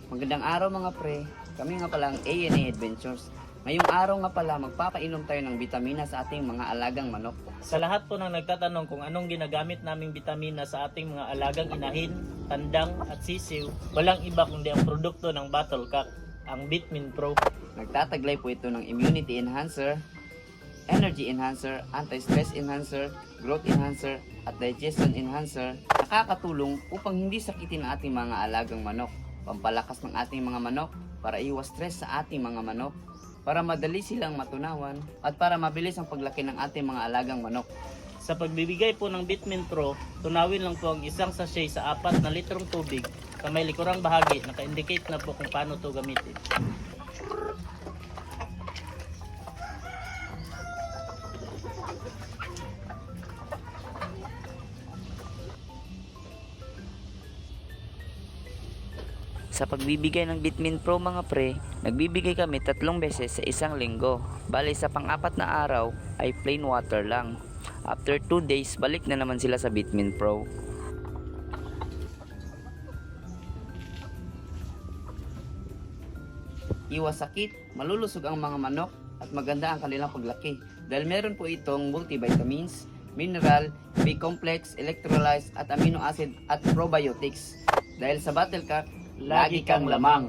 Magandang araw mga pre, kami nga pala ang A&A Adventures. Ngayong araw nga pala magpapainom tayo ng bitamina sa ating mga alagang manok. Sa lahat po ng nagtatanong kung anong ginagamit naming bitamina sa ating mga alagang inahin, tandang at sisiw, walang iba kundi ang produkto ng Battlecat, ang Bitmin Pro. Nagtataglay po ito ng immunity enhancer, energy enhancer, anti-stress enhancer, growth enhancer, at digestion enhancer. Nakakatulong upang hindi sakitin ang ating mga alagang manok, pampalakas ng ating mga manok, para iwas stress sa ating mga manok, para madali silang matunawan, at para mabilis ang paglaki ng ating mga alagang manok. Sa pagbibigay po ng Bitmin Pro, tunawin lang po ang isang sachet sa 4 na litrong tubig sa may likurang bahagi, naka-indicate na po kung paano ito gamitin. Sa pagbibigay ng Bitmin Pro mga pre, nagbibigay kami 3 beses sa isang linggo. Bali sa pang-4 na araw ay plain water lang. After 2 days, balik na naman sila sa Bitmin Pro. Iwas sakit, malulusog ang mga manok at maganda ang kanilang paglaki. Dahil meron po itong multivitamins, mineral, B-complex, electrolytes at amino acid at probiotics. Dahil sa Battlecat, lagi kang lamang.